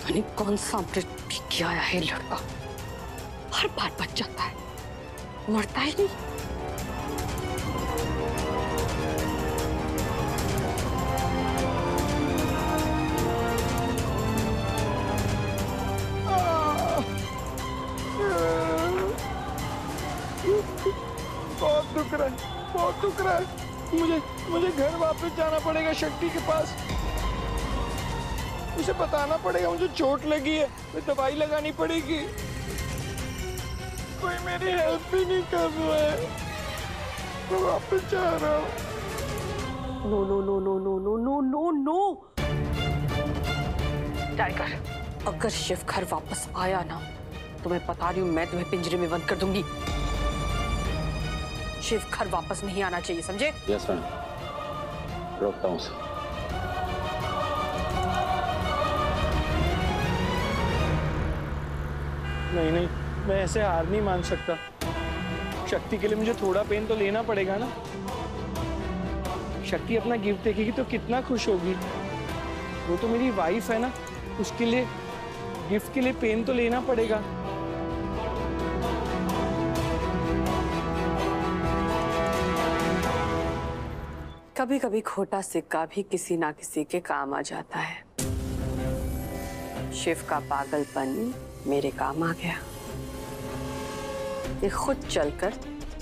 पता नहीं कौन सा अमृत पी के आया है लड़का, हर बार बच जाता है, मरता ही नहीं। बहुत दुख रहा है, बहुत दुख रहा है। मुझे घर वापस जाना पड़ेगा शक्ति के पास। उसे बताना पड़ेगा मुझे चोट लगी है, तो दवाई लगानी पड़ेगी। कोई मेरी हेल्प भी नहीं कर रहा है। मैं वापस जा रहा हूँ। No no no no no no no no no tiger, अगर शिव घर वापस आया ना तो मैं बता रही हूँ, मैं तुम्हें पिंजरे में बंद कर दूंगी। शिव घर वापस नहीं आना चाहिए, समझे? यस मैम, रोकता हूँ उसे। नहीं, मैं ऐसे हार नहीं मान सकता। शक्ति के लिए मुझे थोड़ा पेन तो लेना पड़ेगा ना। शक्ति अपना गिफ्ट देखेगी तो कितना खुश होगी। वो तो मेरी वाइफ है ना, उसके लिए गिफ्ट के लिए पेन तो लेना पड़ेगा। कभी कभी खोटा सिक्का भी किसी ना किसी के काम आ जाता है। शिव का पागलपन मेरे काम आ गया। ये खुद चलकर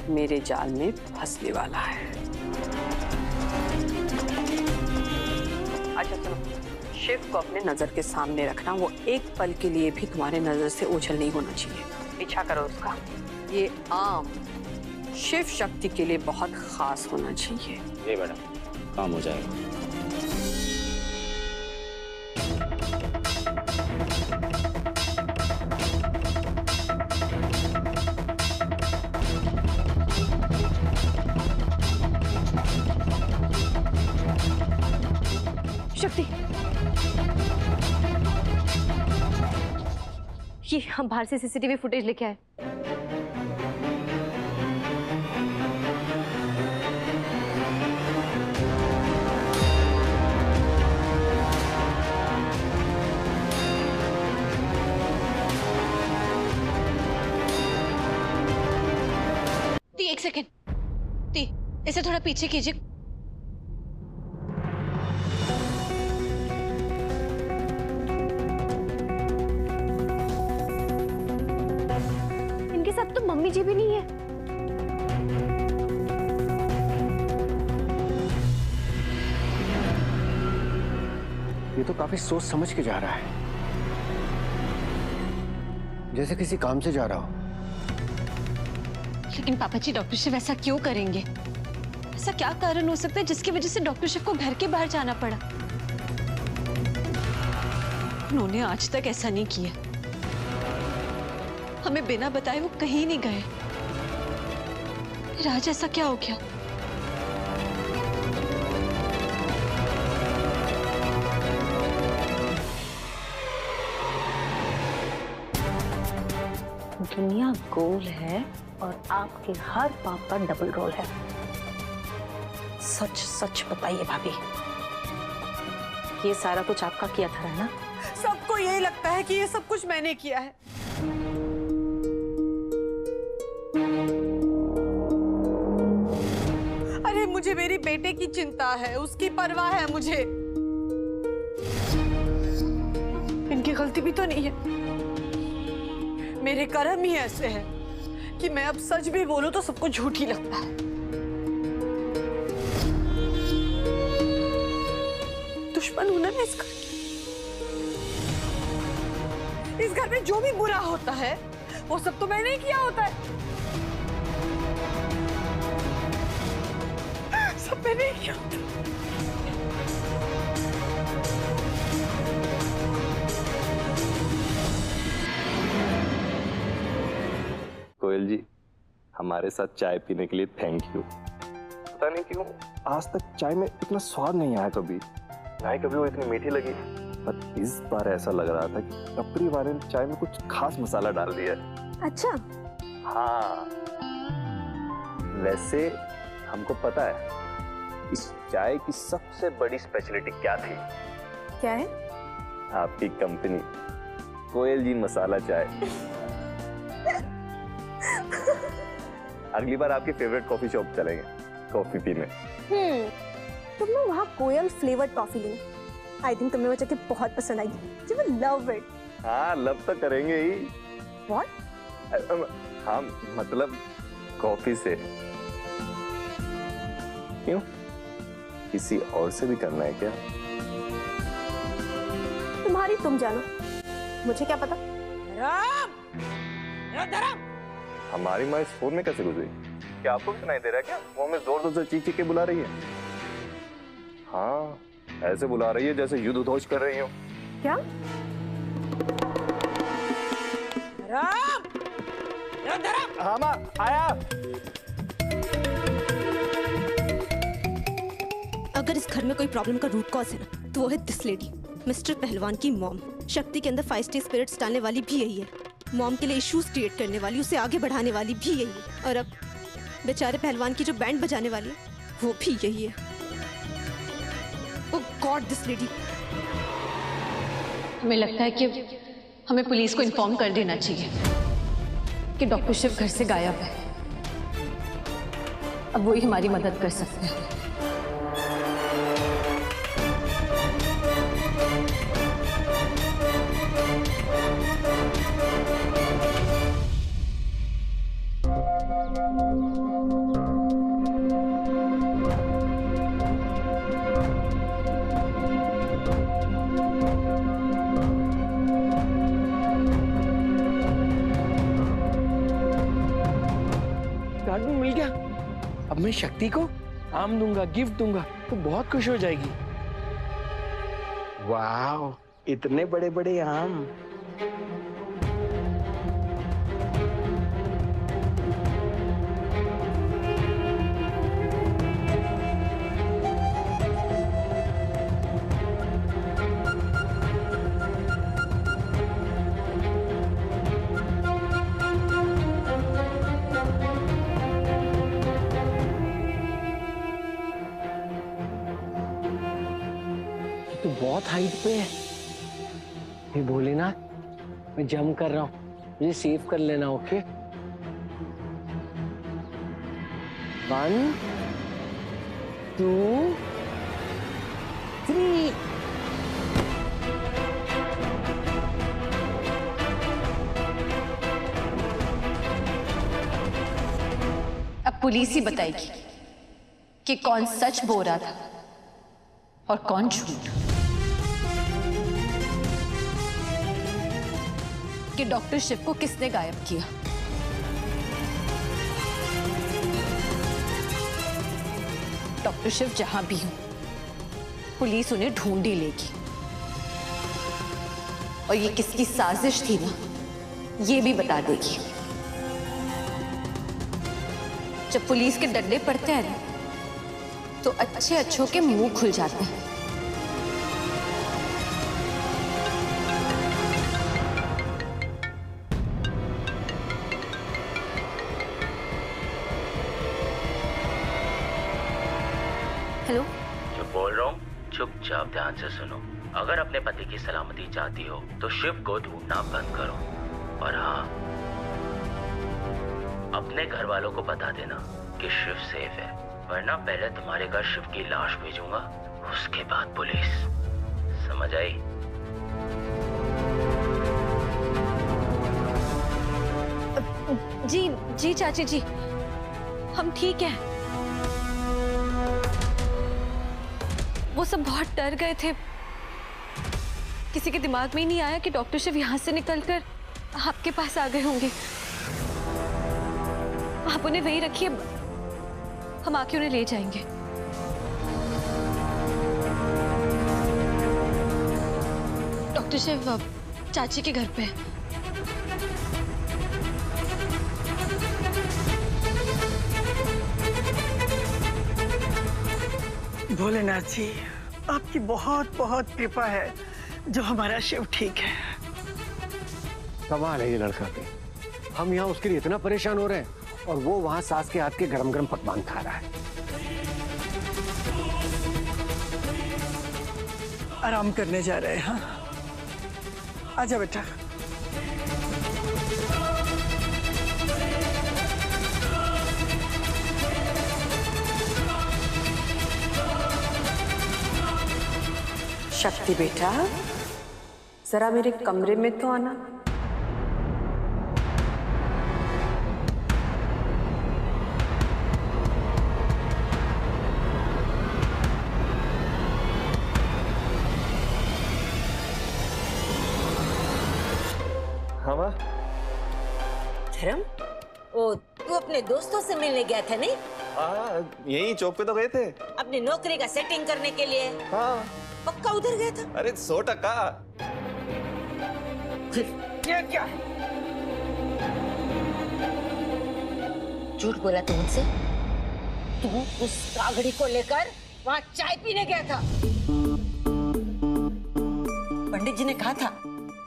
मेरे जाल में फंसने वाला है। अच्छा चलो, शिव को अपने नजर के सामने रखना। वो एक पल के लिए भी तुम्हारे नजर से ओझल नहीं होना चाहिए। पीछा करो उसका। ये आम शिव शक्ति के लिए बहुत खास होना चाहिए। जी मैडम, काम हो जाएगा। शक्ति, ये हम बाहर से सीसीटीवी फुटेज लेके आए। एक सेकेंड, इसे थोड़ा पीछे कीजिए। इनके साथ तो मम्मी जी भी नहीं है। ये तो काफी सोच समझ के जा रहा है, जैसे किसी काम से जा रहा हो। लेकिन पापा जी, डॉक्टर शिव ऐसा क्यों करेंगे? ऐसा क्या कारण हो सकता है जिसकी वजह से डॉक्टर शिव को घर के बाहर जाना पड़ा? उन्होंने आज तक ऐसा नहीं किया। हमें बिना बताए वो कहीं नहीं गए। फिर आज ऐसा क्या हो गया? दुनिया गोल है और आपके हर पाप का डबल रोल है। सच सच बताइए भाभी, ये सारा कुछ आपका किया था ना? सबको यही लगता है कि ये सब कुछ मैंने किया है। अरे मुझे मेरी बेटे की चिंता है, उसकी परवाह है मुझे। इनकी गलती भी तो नहीं है। मेरे कर्म ही ऐसे हैं कि मैं अब सच भी बोलूं तो सबको झूठ ही लगता है। दुश्मन हूं ना मैं इस घर की। इस घर में जो भी बुरा होता है वो सब तो मैंने ही किया होता है। सब मैंने ही किया होता है। कोयल जी, हमारे साथ चाय पीने के लिए थैंक यू। पता नहीं क्यों आज तक चाय में इतना स्वाद नहीं आया कभी, ना ही कभी वो इतनी मीठी लगी। पर इस बार ऐसा लग रहा था कि टपरी वाले ने चाय में कुछ खास मसाला डाल दिया है। अच्छा, हाँ, वैसे हमको पता है इस चाय की सबसे बड़ी स्पेशलिटी क्या थी। क्या है? आपकी कंपनी कोयल जी मसाला चाय। अगली बार आपके फेवरेट कॉफी शॉप चलेंगे कॉफी पीने। तुम लोग वहाँ कोयल फ्लेवर्ड कॉफी लेंगे। आई थिंक तुम्हें वो जगह बहुत पसंद आएगी। You will love it. हाँ लव तो करेंगे ही। What? हाँ मतलब कॉफी से। क्यों? किसी और से भी करना है क्या? तुम्हारी तुम जानो, मुझे क्या पता। हमारी माँ इस फोन में कैसे गुजरी? क्या आपको भी सुनाई दे रहा है क्या? वो हमें जोर जोर से चीख चीख के बुला रही है। हाँ ऐसे बुला रही है जैसे युद्ध उद्घोष कर रही हो। क्या? हाँ माँ आया। अगर इस घर में कोई प्रॉब्लम का रूट कॉज है ना, तो वो है दिस लेडी, मिस्टर पहलवान की मॉम। शक्ति के अंदर feisty स्पिरिट्स डालने वाली भी यही है। मॉम के लिए इश्यूज क्रिएट करने वाली, उसे आगे बढ़ाने वाली भी यही है। और अब बेचारे पहलवान की जो बैंड बजाने वाली है, वो भी यही है। ओह गॉड, दिस लेडी। हमें लगता है कि हमें पुलिस को इन्फॉर्म कर देना चाहिए कि डॉक्टर शिव घर से गायब है। अब वो ही हमारी मदद कर सकते हैं। कार्टून मिल गया। अब मैं शक्ति को आम दूंगा, गिफ्ट दूंगा तो बहुत खुश हो जाएगी। वाह, इतने बड़े बड़े आम। तो बहुत हाइट पे है। हे भोलेनाथ, मैं जंप कर रहा हूँ, मुझे सेव कर लेना। ओके 1 2 3। अब पुलिस ही बताएगी कि कौन सच बोल रहा था और कौन झूठ। कि डॉक्टर शिव को किसने गायब किया। डॉक्टर शिव जहां भी हो, पुलिस उन्हें ढूंढ ही लेगी। और ये किसकी साजिश थी ना, ये भी बता देगी। जब पुलिस के डंडे पड़ते हैं ना, तो अच्छे अच्छों के मुंह खुल जाते हैं। हेलो, जो बोल रहा हूँ चुपचाप ध्यान से सुनो। अगर अपने पति की सलामती चाहती हो तो शिव को ढूंढना बंद करो। और हाँ, अपने घर वालों को बता देना कि शिव सेफ है, वरना पहले तुम्हारे घर शिव की लाश भेजूंगा, उसके बाद पुलिस। समझ आई? जी जी चाची जी, हम ठीक हैं। वो सब बहुत डर गए थे। किसी के दिमाग में ही नहीं आया कि डॉक्टर शिव यहाँ से निकलकर आपके पास आ गए होंगे। आप उन्हें वहीं रखिए, हम आके उन्हें ले जाएंगे। डॉक्टर शिव चाची के घर पे है। भोलेनाथ जी, आपकी बहुत बहुत कृपा है जो हमारा शिव ठीक है। कमाल है ये लड़का भी। हम यहाँ उसके लिए इतना परेशान हो रहे हैं और वो वहाँ सास के हाथ के गरम गरम पकवान खा रहा है। आराम करने जा रहे हैं। हाँ, आजा बेटा। शक्ति बेटा, जरा मेरे कमरे में तो आना। हाँ माँ। धर्म, ओ तू अपने दोस्तों से मिलने गया था नहीं? हाँ, यही चौक पे तो गए थे। अपनी नौकरी का सेटिंग करने के लिए? हाँ। पक्का उधर गया था? अरे 100%। क्या क्या है? झूठ बोला तू मुझसे? तू उस कागड़ी को लेकर वहाँ चाय पीने गया था? पंडित जी ने कहा था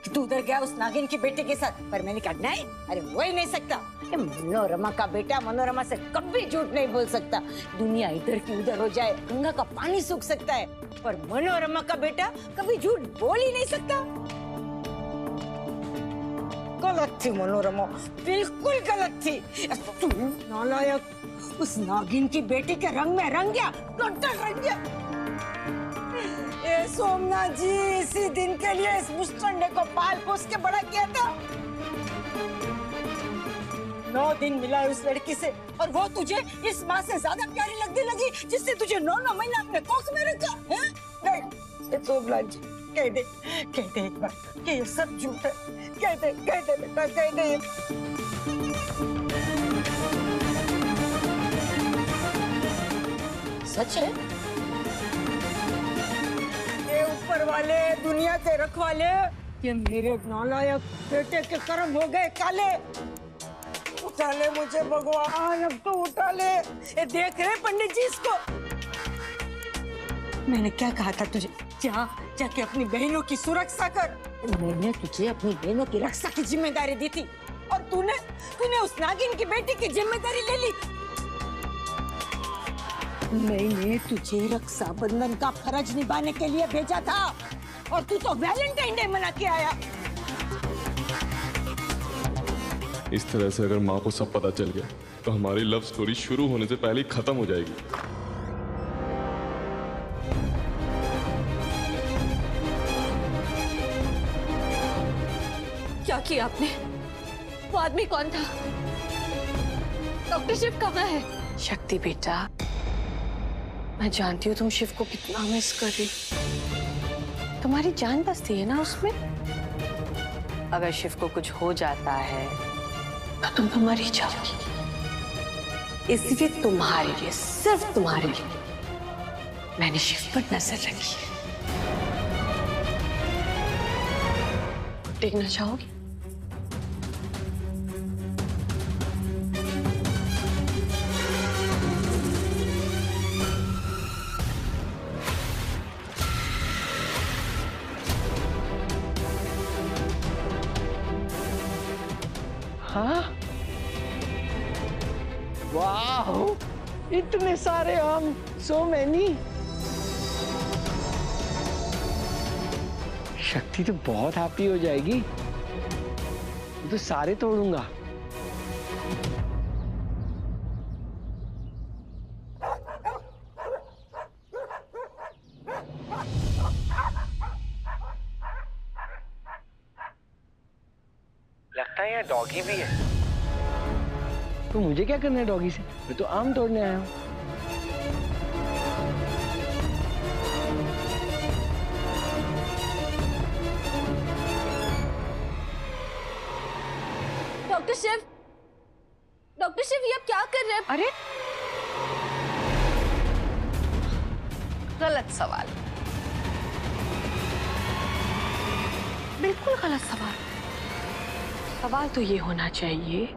कि तू उधर गया उस नागिन की बेटे के साथ, पर मैंने कहा नहीं, अरे वो ही नहीं सकता। मनोरमा का बेटा मनोरमा से कभी झूठ नहीं बोल सकता। दुनिया इधर की उधर हो जाए, गंगा का पानी सूख सकता है, पर मनोरमा का बेटा कभी झूठ बोल ही नहीं सकता। गलत थी मनोरमा, बिल्कुल गलत थी। तू नालायक, उस नागिन की बेटी के रंग में रंग गया, टोटल रंग गया। ए सोमनाथ जी, इसी दिन के लिए इस मुस्टंडे को पाल पोस के बड़ा किया था। 9 दिन मिला है उस लड़की से, और वो तुझे इस माँ से ज्यादा प्यारी लगने लगी, जिससे तुझे 9 महीने अपने कोख में रखा है। नहीं सोमनाथ जी, कह दे एक बार कि ये सब झूठ है। कह दे बेटा, कह दे। सच है? ये ऊपर वाले, दुनिया के रखवाले, ये मेरे नालायक बेटे के कर्म हो गए काले। उठा ले मुझे भगवान, अब तो उठा ले। ये देख रहे पंडित जी इसको? मैंने क्या कहा था तुझे? जाके अपनी बहनों की सुरक्षा कर। मैंने तुझे अपनी बहनों की रक्षा की जिम्मेदारी दी थी, और तूने उस नागिन की बेटी की जिम्मेदारी ले ली। मैंने तुझे रक्षाबंधन का फर्ज निभाने के लिए भेजा था, और तू तो वैलेंटाइन डे मना के आया। इस तरह से अगर माँ को सब पता चल गया तो हमारी लव स्टोरी शुरू होने से पहले ही खत्म हो जाएगी। क्या किया आपने? वो आदमी कौन था? डॉक्टर शिव कहाँ है? शक्ति बेटा, मैं जानती हूँ तुम शिव को कितना मिस कर रही। तुम्हारी जान बसती है ना उसमें। अगर शिव को कुछ हो जाता है तो तुम तो मर ही जाओगी। इसलिए तुम्हारे लिए, सिर्फ तुम्हारे लिए, मैंने शिव पर नजर रखी है। देखना चाहोगी? हाँ, वाह, इतने सारे आम, सो मैनी। शक्ति तो बहुत हैप्पी हो जाएगी। तो सारे तोड़ूंगा। लगता है यहाँ डॉगी भी है। तो मुझे क्या करना है डॉगी से? मैं तो आम तोड़ने आया हूँ। डॉक्टर शिव, ये आप क्या कर रहे हैं? अरे, गलत सवाल, बिल्कुल गलत सवाल। सवाल तो ये होना चाहिए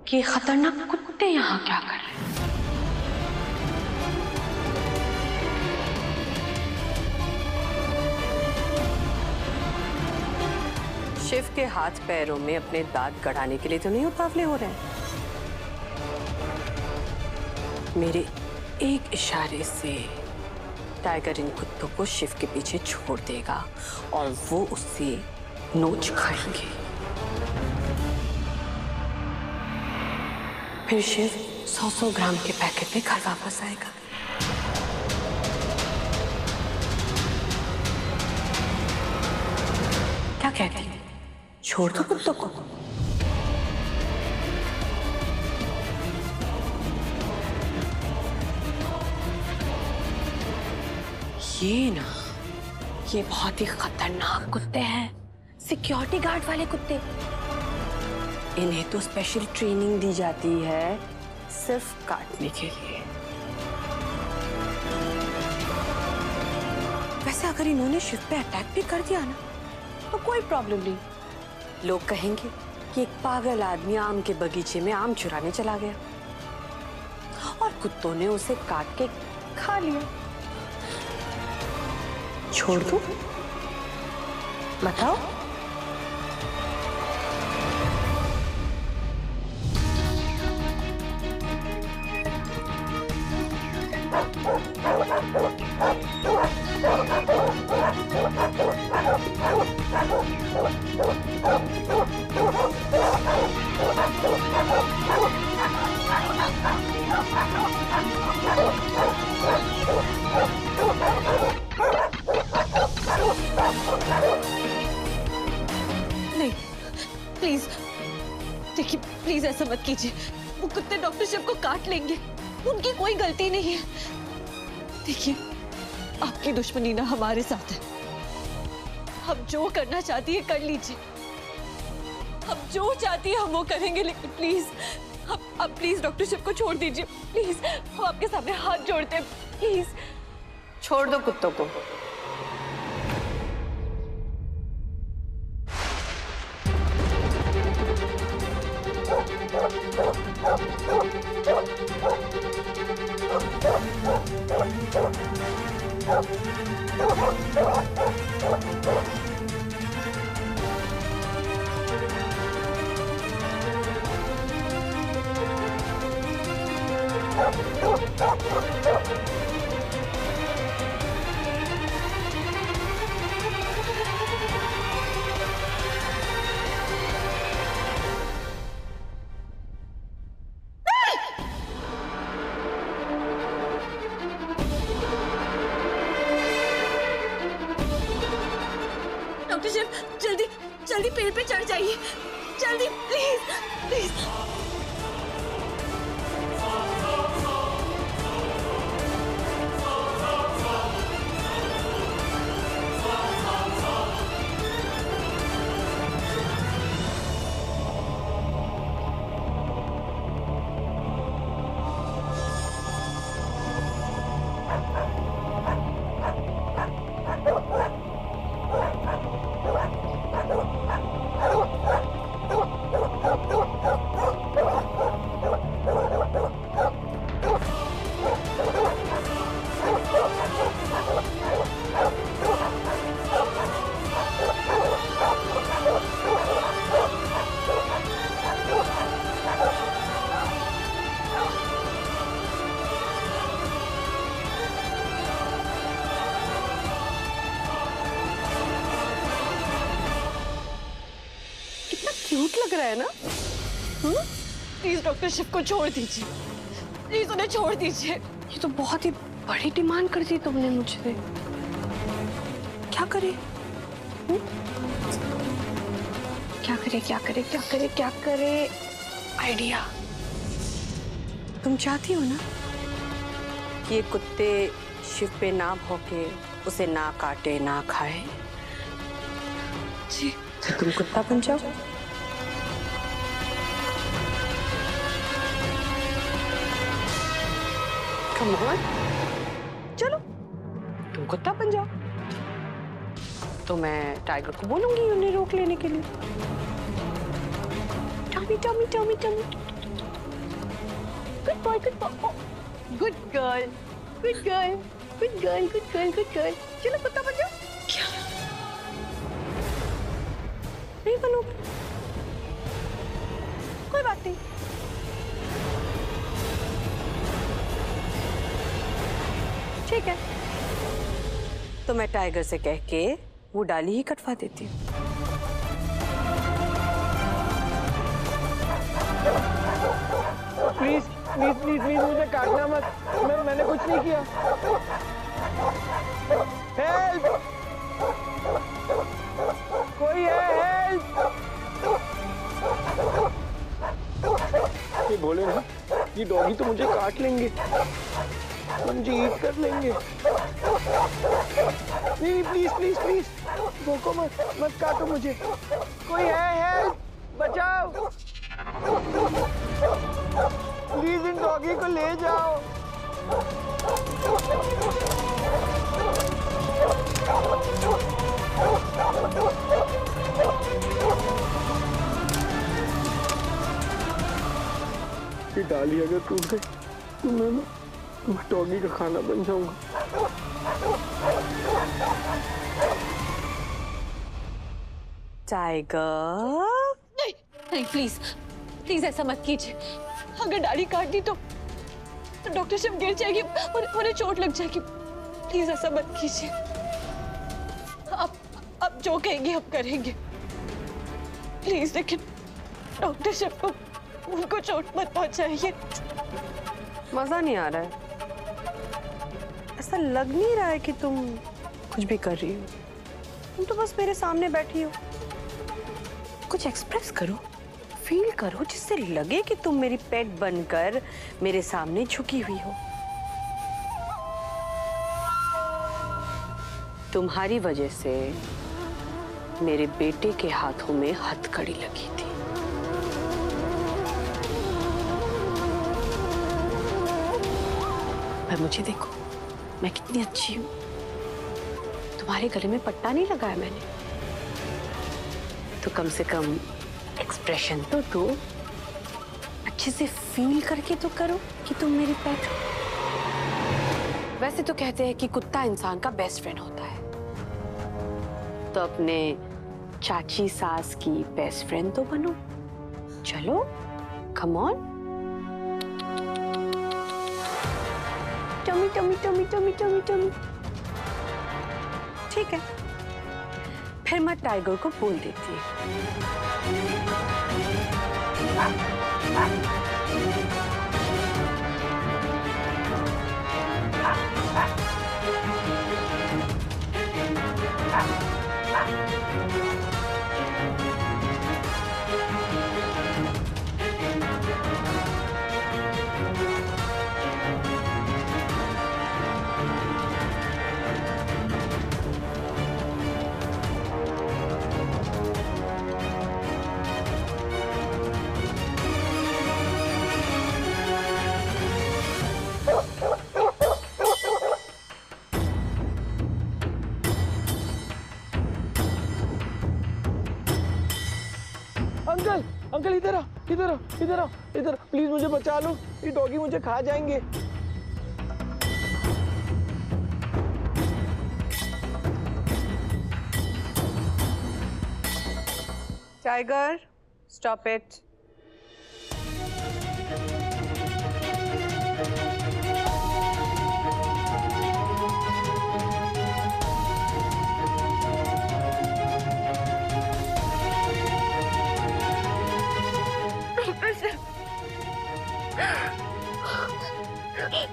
कि खतरनाक कुत्ते यहाँ क्या कर रहे हैं? शिव के हाथ पैरों में अपने दांत गड़ाने के लिए तो नहीं उतावले हो रहे हैं। मेरे एक इशारे से टाइगर इन कुत्तों को शिव के पीछे छोड़ देगा और वो उससे नोच खाएंगे। फिर शिव 100-100 ग्राम के पैकेट में घर वापस आएगा। क्या कहती है? छोड़ दो कुत्तों को। ये ना, ये बहुत ही खतरनाक कुत्ते हैं, सिक्योरिटी गार्ड वाले कुत्ते। इन्हें तो स्पेशल ट्रेनिंग दी जाती है सिर्फ काटने के लिए। वैसे अगर इन्होंने शिव पे अटैक भी कर दिया ना तो कोई प्रॉब्लम नहीं। लोग कहेंगे कि एक पागल आदमी आम के बगीचे में आम चुराने चला गया और कुत्तों ने उसे काट के खा लिया। छोड़ दो? बताओ। नहीं, प्लीज देखिए, प्लीज ऐसा मत कीजिए। वो कुत्ते डॉक्टर शिव को काट लेंगे, उनकी कोई गलती नहीं है। देखिए, आपकी दुश्मनी ना हमारे साथ है। हम जो करना चाहती है कर लीजिए, हम जो चाहती है हम वो करेंगे, लेकिन प्लीज आप प्लीज डॉक्टर शिव को छोड़ दीजिए प्लीज। हम आपके सामने हाथ जोड़ते हैं, प्लीज छोड़ दो कुत्तों को। डॉक्टर शिव, जल्दी जल्दी पेड़ पे चढ़ जाइए, जल्दी प्लीज प्लीज। क्यूट लग रहा है ना? प्लीज डॉक्टर शिव को छोड़ दीजिए, प्लीज उन्हें छोड़ दीजिए। ये तो बहुत ही बड़ी डिमांड कर दी तुमने मुझसे। क्या करे? क्या करे क्या करे क्या करे क्या करे? आइडिया। तुम चाहती हो ना कि ये कुत्ते शिव पे ना भौंके, उसे ना काटे ना खाए? जी। तो तुम कुत्ता बन जाओ। Come on, चलो तुम कुत्ता बन जाओ। तो मैं टाइगर को बोलूंगी उन्हें रोक लेने के लिए। Tommy Tommy Tommy Tommy, good boy good boy, good girl good girl good girl good girl good girl. चलो कुत्ता बन जाओ। क्या नहीं बनो? कोई बात नहीं। ठीक है, तो मैं टाइगर से कह के वो डाली ही कटवा देती हूँ। प्लीज प्लीज प्लीज प्लीज मुझे काटना मत, मैंने कुछ नहीं किया। हेल्प, कोई है? ये डॉगी तो मुझे काट लेंगे, मुझे ईट कर लेंगे। नहीं प्लीज प्लीज प्लीज भोको मत काटो मुझे। कोई है, हेल्प, बचाओ प्लीज, इन डॉगी को ले जाओ। ये डाली अगर टूट गई तो मैं डॉगी का खाना बन जाऊंगा। टाइगर नहीं नहीं, प्लीज प्लीज ऐसा मत कीजिए। अगर दाढ़ी काट दी तो डॉक्टर साहब गिर जाएगी और उन्हें चोट लग जाएगी। प्लीज ऐसा मत कीजिए। आप जो कहेंगे हम करेंगे। प्लीज, लेकिन डॉक्टर साहब को उनको चोट मत पहुंचाइए। मजा नहीं आ रहा है, ऐसा लग नहीं रहा है कि तुम कुछ भी कर रही हो। तुम तो बस मेरे सामने बैठी हो। कुछ एक्सप्रेस करो, फील करो, जिससे लगे कि तुम मेरी पेट बनकर मेरे सामने झुकी हुई हो। तुम्हारी वजह से मेरे बेटे के हाथों में हथकड़ी लगी थी। पर मुझे देखो, मैं कितनी अच्छी हूँ। तुम्हारे गले में पट्टा नहीं लगाया मैंने, तो कम से कम एक्सप्रेशन तो दो, अच्छे से फील करके तो करो कि तुम मेरी पेट हो। वैसे तो कहते हैं कि कुत्ता इंसान का बेस्ट फ्रेंड होता है, तो अपने चाची सास की बेस्ट फ्रेंड तो बनो। चलो, come on. Tummy tummy tummy tummy tummy tummy. ठीक है, फिर मैं टाइगर को बोल देती हूँ। अंकल अंकल, इधर आओ, इधर आओ, इधर आओ, इधर, प्लीज मुझे बचा लो। ये डॉगी मुझे खा जाएंगे। Tiger, stop it.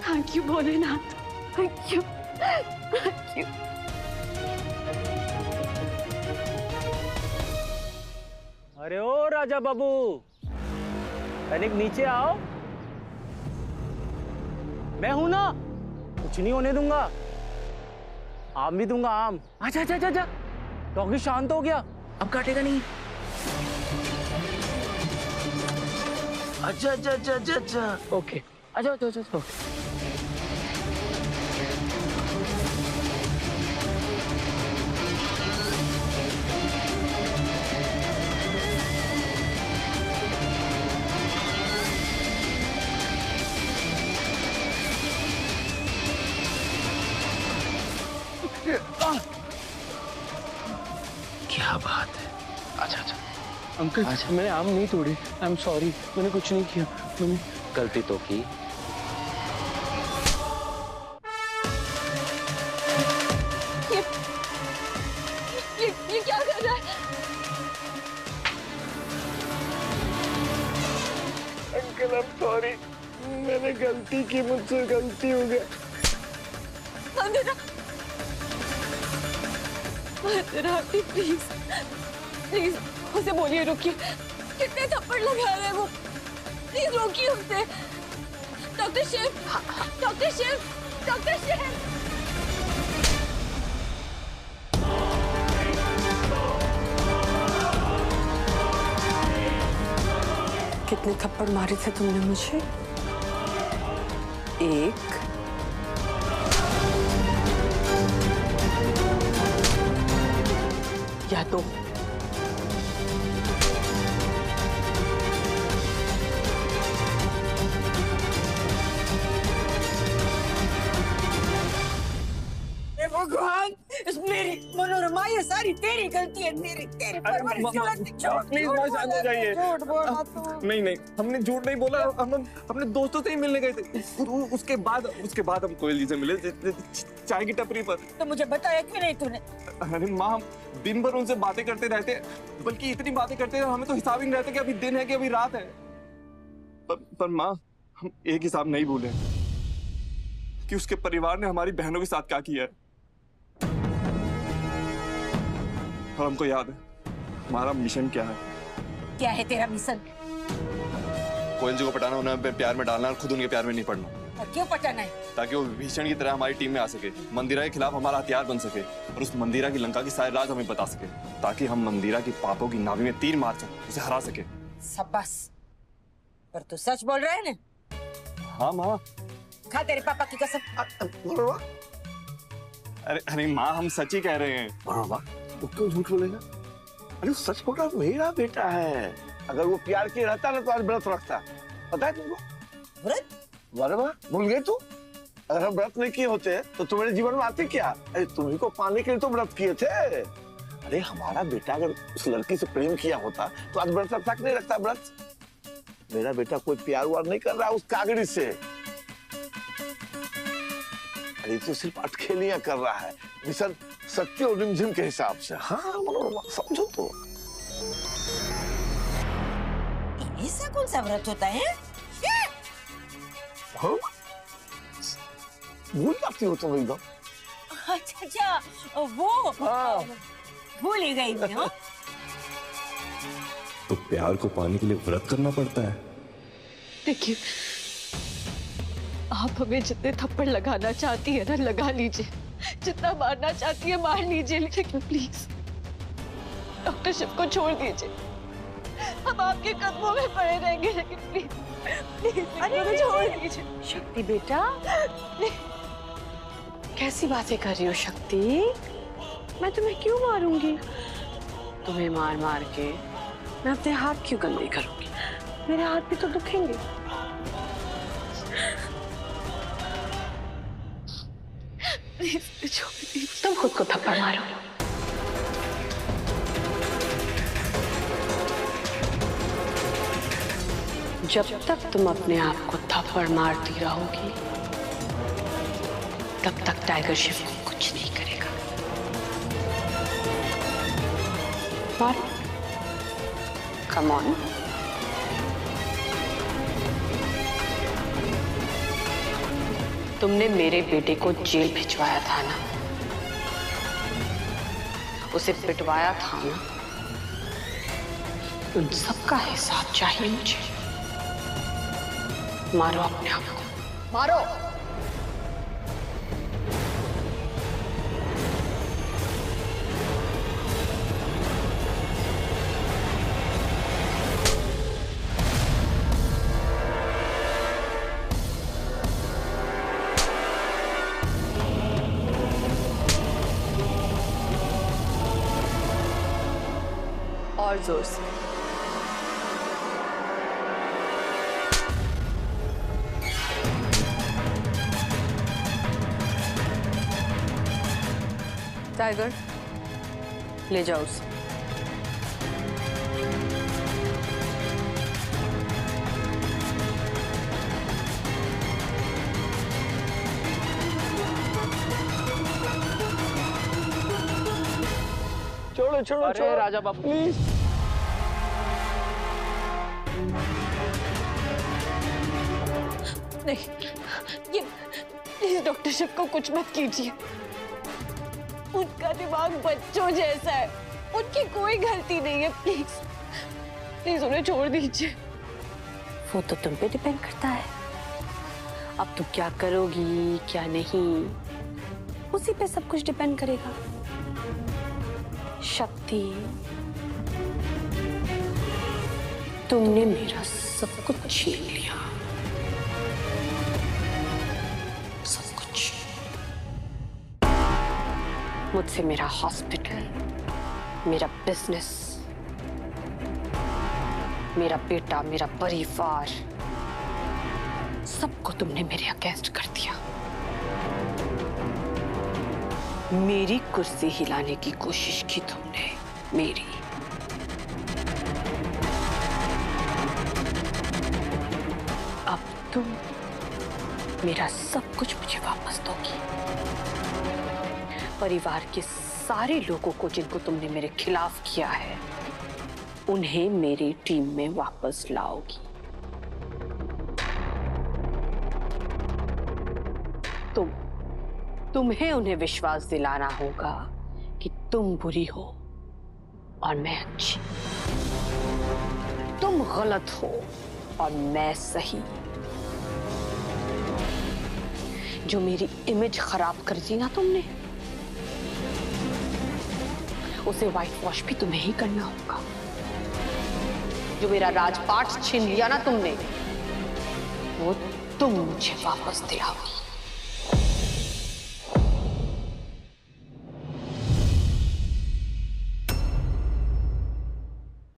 Thank you Bholenath, thank you, thank you. अरे ओ राजा बाबू, तनिक नीचे आओ। मैं हूं ना, कुछ नहीं होने दूंगा। आम भी दूंगा, आम। अच्छा अच्छा अच्छा अच्छा, डॉगी शांत हो गया, अब काटेगा नहीं। अच्छा अच्छा अच्छा अच्छा अच्छा, ओके, अच्छा अच्छा अच्छा, ओके। क्या बात है? अच्छा अच्छा अंकल, अच्छा। मैंने आम नहीं तोड़ी, आई एम सॉरी, मैंने कुछ नहीं किया। मैंने गलती तो की। ये क्या कर रहा है? अंकल, आई एम सॉरी, मैंने गलती की, मुझसे गलती हो गया। प्लीज प्लीज उसे बोलिए रुकिए। कितने थप्पड़ लगा रहे हैं वो, प्लीज रोकिए उसे। Doctor Shiv, doctor Shiv, doctor Shiv. कितने थप्पड़ मारे थे तुमने मुझे? 1 या 2? भगवान, मेरी मनोरमा, ये सारी तेरी गलती है। तेरी परवरिश गलती। प्लीज माँ शांत हो जाइए। झूठ बोला तू। नहीं हमने झूठ नहीं बोला। हम अपने दोस्तों से ही मिलने गए थे। उसके बाद हम कोयल जी से मिले चाय की टपरी पर। तो मुझे बताया क्यों नहीं तूने? अरे माँ, हम दिन भर उनसे बातें करते रहते, बल्कि इतनी बातें करते हैं हमें तो हिसाब ही नहीं रहता कि अभी दिन है कि अभी रात है। पर माँ, हम एक हिसाब नहीं भूले कि उसके परिवार ने हमारी बहनों के साथ क्या किया है। और हमको याद है हमारा मिशन क्या है। क्या है तेरा मिशन? कोयल जी को पटाना, उन्हें प्यार में डालना और खुद उनके प्यार में नहीं पड़ना। और क्यों पटाना है? ताकि वो भीषण की तरह हमारी टीम में आ सके, मंदिरा के खिलाफ हमारा हथियार बन सके और उस मंदिरा की लंका की सारे राज हमें बता सके, ताकि हम मंदिरा की पापों की नाभि में तीर मार सके, उसे हरा सके। शाबाश। पर तू सच बोल रहा है ना? हाँ माँ। खा तेरे पापा की कसम। अरे माँ, हम सच ही कह रहे हैं। वो क्यों झूठ बोलेगा? अरे सच बोल रहा, मेरा बेटा है। अगर वो प्यार के रहता ना तो आज व्रत रखता। पता है तुमको? व्रत? अरे वाह, भूल गए तू? अगर हम व्रत नहीं किए होते तो तुम्हारे जीवन में आते क्या? अरे तुम्ही को पाने के लिए तो व्रत किए थे। अरे हमारा बेटा अगर उस लड़की से प्रेम किया होता तो आज व्रत रखता कि नहीं रखता व्रत? मेरा बेटा कोई प्यार वार नहीं कर रहा उस कागड़ी से। अरे तो सिर्फ अटखेलियां कर रहा है, मिशन सत्य और रिमझिम के हिसाब से। हाँ समझो तो। ऐसा कौन सा व्रत होता है? हाँ? भूल जाती हो तुम एकदम। अच्छा वो। हाँ। भूल ही गई मैं। हाँ? तो प्यार को पाने के लिए व्रत करना पड़ता है। देखिए, आप हमें जितने थप्पड़ लगाना चाहती है ना लगा लीजिए, जितना मारना चाहती है मार लीजिए, लेकिन प्लीज डॉक्टर शिव को छोड़ दीजिए। हम आपके कदमों में पड़े रहेंगे, लेकिन प्लीज प्लीज छोड़ दीजिए। शक्ति बेटा, कैसी बातें कर रही हो शक्ति? मैं तुम्हें क्यों मारूंगी? तुम्हें मार मार के मैं अपने हाथ क्यों गंदे करूंगी? मेरे हाथ भी तो दुखेंगे। तुम खुद को थप्पड़ मारो। जब तक तुम अपने आप को थप्पड़ मारती रहोगी तब तक टाइगर शिव को कुछ नहीं करेगा। मारो, कम ऑन। तुमने मेरे बेटे को जेल भिजवाया था ना, उसे पिटवाया था ना, उन सबका हिसाब चाहिए मुझे। मारो अपने आप को, मारो। और जोर से। टाइगर, ले जाओ उसे। छोड़ो छोड़ो। अरे राजा बाबू प्लीज। नहीं, ये प्लीज डॉक्टर शिव को कुछ मत कीजिए। उनका दिमाग बच्चों जैसा है, उनकी कोई गलती नहीं है। प्लीज प्लीज उन्हें छोड़ दीजिए। वो तो तुम पे डिपेंड करता है। अब तू क्या करोगी क्या नहीं, उसी पे सब कुछ डिपेंड करेगा। शक्ति, तुमने मेरा सब कुछ छीन लिया, सब कुछ। मुझसे मेरा हॉस्पिटल, मेरा बिजनेस, मेरा बेटा, मेरा परिवार, सबको तुमने मेरे अगेंस्ट कर दिया। मेरी कुर्सी हिलाने की कोशिश की तुमने, मेरी। अब तुम मेरा सब कुछ मुझे वापस दोगी। परिवार के सारे लोगों को जिनको तुमने मेरे खिलाफ किया है, उन्हें मेरी टीम में वापस लाओगी। तुम्हें उन्हें विश्वास दिलाना होगा कि तुम बुरी हो और मैं अच्छी, तुम गलत हो और मैं सही। जो मेरी इमेज खराब कर दी ना तुमने, उसे व्हाइट वॉश भी तुम्हें ही करना होगा। जो मेरा राजपाट छीन लिया ना तुमने, वो तुम मुझे वापस दिलाओगी।